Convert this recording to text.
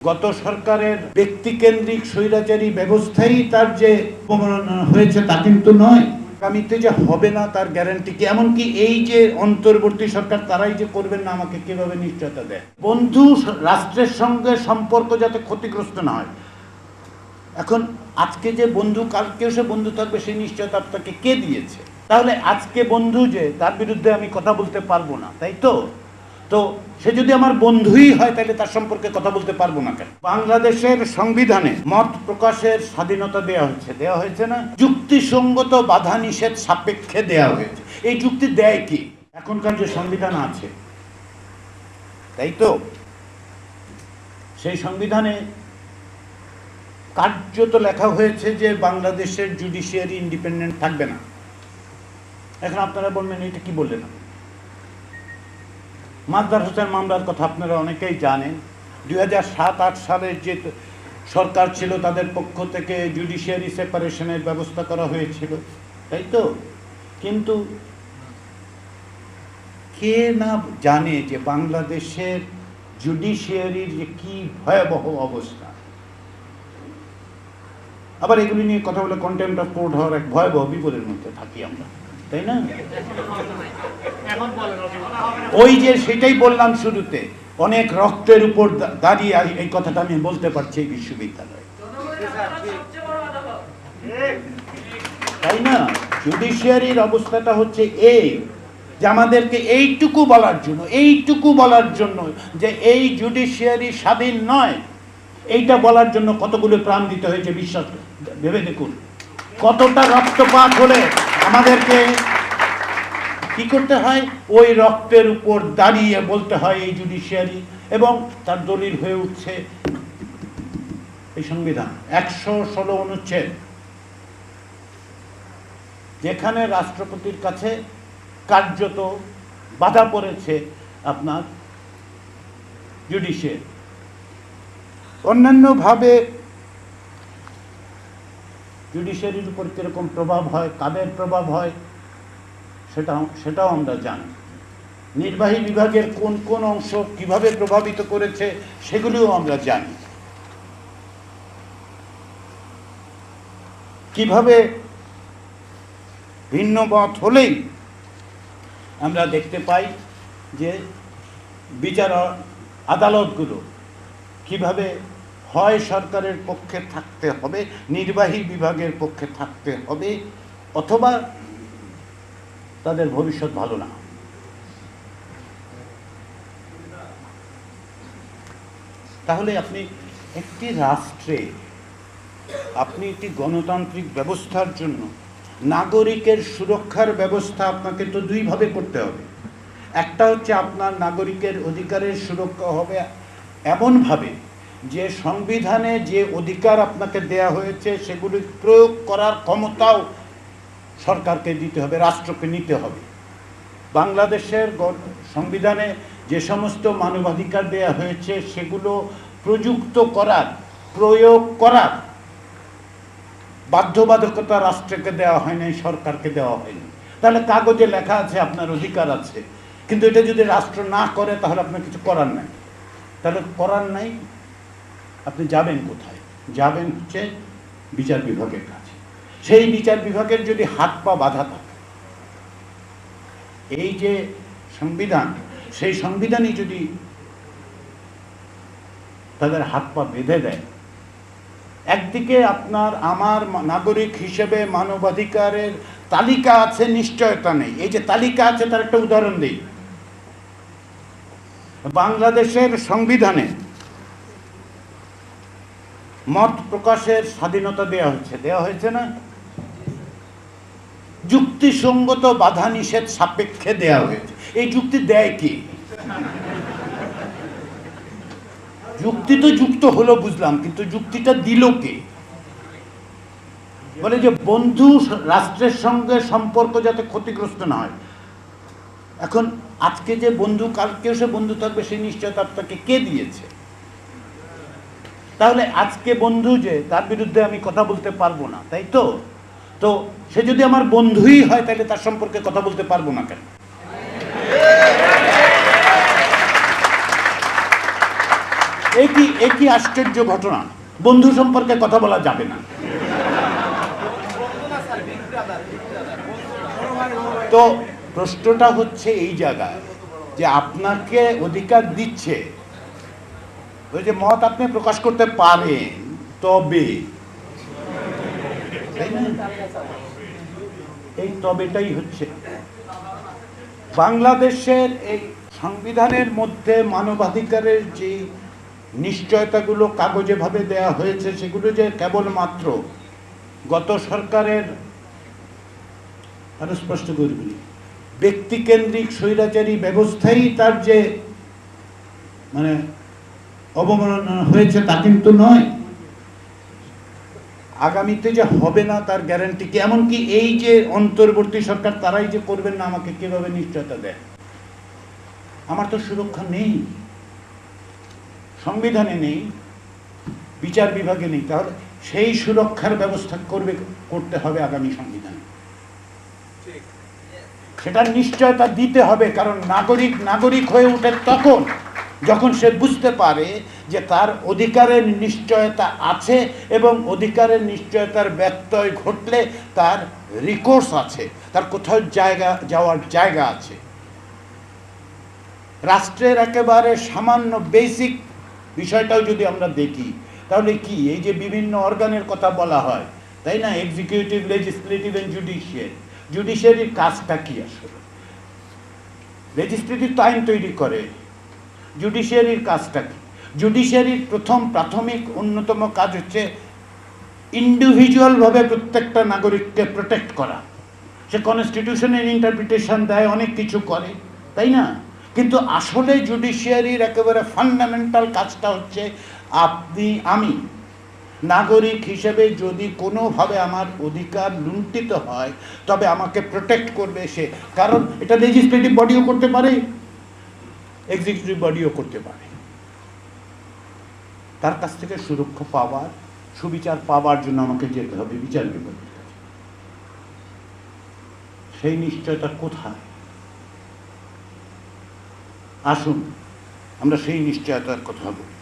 গত সরকারের ব্যক্তিকেন্দ্রিক স্বৈরাচারী ব্যবস্থাই তার যে অবমাননা হয়েছে তা কিন্তু নয়, আগামীতে যে হবে না তার গ্যারান্টি কি? এমনকি এই যে অন্তর্বর্তী সরকার তারাই যে করবেন না আমাকে কিভাবে নিশ্চয়তা দেয়? বন্ধু রাষ্ট্রের সঙ্গে সম্পর্ক যাতে ক্ষতিগ্রস্ত না হয়। এখন আজকে যে বন্ধু কালকেও সে বন্ধু থাকবে সেই নিশ্চয়তা আপনাকে কে দিয়েছে? তাহলে আজকে বন্ধু যে তার বিরুদ্ধে আমি কথা বলতে পারবো না, তাই তো? তো সে যদি আমার বন্ধুই হয় তাহলে তার সম্পর্কে কথা বলতে পারবো না কেন? বাংলাদেশের সংবিধানে মত প্রকাশের স্বাধীনতা দেওয়া হয়েছে না? যুক্তিসঙ্গত বাধা নিষেধ সাপেক্ষে দেওয়া হয়েছে। এই যুক্তি দেয় কি? এখনকার যে সংবিধান আছে, তাই তো? সেই সংবিধানে কার্যত লেখা হয়েছে যে বাংলাদেশের জুডিশিয়ারি ইন্ডিপেন্ডেন্ট থাকবে না। এখন আপনারা বলবেন এটা কি বললেন? মাজদার হোসেন মামলার কথা আপনারা অনেকেই জানেন। 2007-8 সালের যে সরকার ছিল তাদের পক্ষ থেকে জুডিশিয়ারি সেপারেশনের ব্যবস্থা করা হয়েছিল, তাই তো? কিন্তু কে না জানে যে বাংলাদেশের জুডিশিয়ারির যে কি ভয়াবহ অবস্থা। আবার এগুলি নিয়ে কথা বলে কন্টেম্প্ট অফ কোর্ট হওয়ার এক ভয়াবহ বিপদের মধ্যে থাকি আমরা, তাই না? ওই যে সেটাই বললাম শুরুতে, অনেক রক্তের উপর দাঁড়িয়ে এই কথাটা আমি বলতে পারছি এই বিশ্ববিদ্যালয়ে, তাই না? জুডিশিয়ারির অবস্থাটা হচ্ছে এই যে আমাদেরকে এইটুকু বলার জন্য যে এই জুডিশিয়ারি স্বাধীন নয়, এইটা বলার জন্য কতগুলো প্রাণ দিতে হয়েছে বিশ্বাস ভেবে দেখুন। কতটা রক্তপাত হলে আমাদেরকে কি করতে হয়? ওই রক্তের উপর দাঁড়িয়ে বলতে হয় এই জুডিশিয়ারি, এবং তার দলিল হয়ে উঠছে এই সংবিধান 116 অনুচ্ছেদ, যেখানে রাষ্ট্রপতির কাছে কার্যত বাধা পড়েছে আপনার জুডিশিয়ারি। অন্যান্যভাবে জুডিশিয়ারির উপর কীরকম প্রভাব হয়, কাদের প্রভাব হয় সেটাও আমরা জানি। নির্বাহী বিভাগের কোন কোন অংশ কিভাবে প্রভাবিত করেছে সেগুলিও আমরা জানি। কিভাবে ভিন্ন মত হলেই আমরা দেখতে পাই যে বিচার আদালতগুলো কিভাবে হয় সরকারের পক্ষে থাকতে হবে, নির্বাহী বিভাগের পক্ষে থাকতে হবে, অথবা তাদের ভবিষ্যৎ ভালো না। তাহলে আপনি একটি রাষ্ট্রে, আপনি একটি গণতান্ত্রিক ব্যবস্থার জন্য নাগরিকের সুরক্ষার ব্যবস্থা আপনাকে তো দুইভাবে করতে হবে। একটা হচ্ছে আপনার নাগরিকের অধিকারের সুরক্ষা হবে এমনভাবে যে সংবিধানে যে অধিকার আপনাকে দেয়া হয়েছে সেগুলি প্রয়োগ করার ক্ষমতাও সরকারকে দিতে হবে, রাষ্ট্রকে নিতে হবে। বাংলাদেশের সংবিধানে যে সমস্ত মানবাধিকার দেয়া হয়েছে সেগুলো প্রয়োগ করার বাধ্যবাধকতা রাষ্ট্রকে দেওয়া হয়নি, সরকারকে দেওয়া হয়নি। তাহলে কাগজে লেখা আছে আপনার অধিকার আছে, কিন্তু এটা যদি রাষ্ট্র না করে তাহলে আপনার কিছু করার নাই। তাহলে করার নাই, আপনি যাবেন কোথায়? যাবেন হচ্ছে বিচার বিভাগের কাছে। সেই বিচার বিভাগের যদি হাত পা বাঁধা থাকে, এই যে সংবিধান, সেই সংবিধানই যদি তাদের হাত পা বেঁধে দেয়, একদিকে আপনার আমার নাগরিক হিসেবে মানবাধিকারের তালিকা আছে, নিশ্চয়তা নেই। এই যে তালিকা আছে তার একটা উদাহরণ দিই। বাংলাদেশের সংবিধানে মত প্রকাশের স্বাধীনতা দেওয়া হয়েছে না? যুক্তিসঙ্গত বাধা নিষেধ সাপেক্ষে দেওয়া হয়েছে। এই যুক্তি দেয় কি? যুক্তি তো যুক্ত হলো বুঝলাম, কিন্তু যুক্তিটা দিল কে? বলে যে বন্ধু রাষ্ট্রের সঙ্গে সম্পর্ক যাতে ক্ষতিগ্রস্ত না হয়। এখন আজকে যে বন্ধু কালকেও সে বন্ধু থাকবে সেই নিশ্চয়তা আপনাকে কে দিয়েছে? তাহলে আজকে বন্ধু যে তার বিরুদ্ধে আমি কথা বলতে পারবো না, তাই তো? তো সে যদি আমার বন্ধুই হয় তাহলে তার সম্পর্কে কথা বলতে পারবো না কেন? একই আশ্চর্য ঘটনা, বন্ধু সম্পর্কে কথা বলা যাবে না। তো প্রশ্নটা হচ্ছে এই জায়গায় যে আপনাকে অধিকার দিচ্ছে, ওই যে মত আপনি প্রকাশ করতে পারেন, তবে তাই না, এই তবেটাই হচ্ছে বাংলাদেশের এই সংবিধানের মধ্যে মানবাধিকারের যে নিশ্চয়তাগুলো কাগজে ভাবে দেয়া হয়েছে, সেগুলো যে কেবলমাত্র গত সরকারের, আরো স্পষ্ট করে বলি, ব্যক্তিকেন্দ্রিক স্বৈরাচারী ব্যবস্থাই তার যে মানে অবমাননা হয়েছে তা কিন্তু নয়। আগামীতে যে হবে না তার গ্যারান্টি কি? এমনকি এই যে অন্তর্বর্তী সরকার তারাই যে করবেন না, আমাকে কিভাবে নিশ্চয়তা দেয়? আমার তো সুরক্ষা নেই, সংবিধানে নেই, বিচার বিভাগে নেই। তাহলে সেই সুরক্ষার ব্যবস্থা করতে হবে আগামী সংবিধানে, সেটার নিশ্চয়তা দিতে হবে। কারণ নাগরিক হয়ে ওঠে তখন যখন সে বুঝতে পারে যে তার অধিকারের নিশ্চয়তা আছে এবং অধিকারের নিশ্চয়তার ব্যত্যয় ঘটলে তার রিকোর্স আছে, তার কোথাও যাওয়ার জায়গা আছে। রাষ্ট্রের একেবারে সামান্য বেসিক বিষয়টাও যদি আমরা দেখি, তাহলে কি এই যে বিভিন্ন অর্গানের কথা বলা হয়, তাই না, এক্সিকিউটিভ, লেজিসলেটিভ এন্ড জুডিশিয়ারি, জুডিশিয়ারির কাজটা কি আসলে? লেজিসলেটিভ তো আইন তৈরি করে, জুডিশিয়ারির কাজটা কি? জুডিশিয়ারির প্রথম প্রাথমিক অন্যতম কাজ হচ্ছে ইন্ডিভিজুয়ালভাবে প্রত্যেকটা নাগরিককে প্রোটেক্ট করা। সে কনস্টিটিউশনের ইন্টারপ্রিটেশন দেয়, অনেক কিছু করে, তাই না? কিন্তু আসলে জুডিশিয়ারির একেবারে ফান্ডামেন্টাল কাজটা হচ্ছে আমি নাগরিক হিসেবে যদি কোনোভাবে আমার অধিকার লুণ্ঠিত হয় তবে আমাকে প্রোটেক্ট করবে সে। কারণ এটা লেজিসলেটিভ বডিও করতে পারে, এক্সিকিউটিভ বডিও করতে পারে। তার কাছ থেকে সুরক্ষা পাওয়ার, সুবিচার পাওয়ার জন্য আমাকে যেতে হবে বিচার বিভাগের কাছে। সেই নিশ্চয়তা কোথায়? আসুন আমরা সেই নিশ্চয়তার কথা বলি।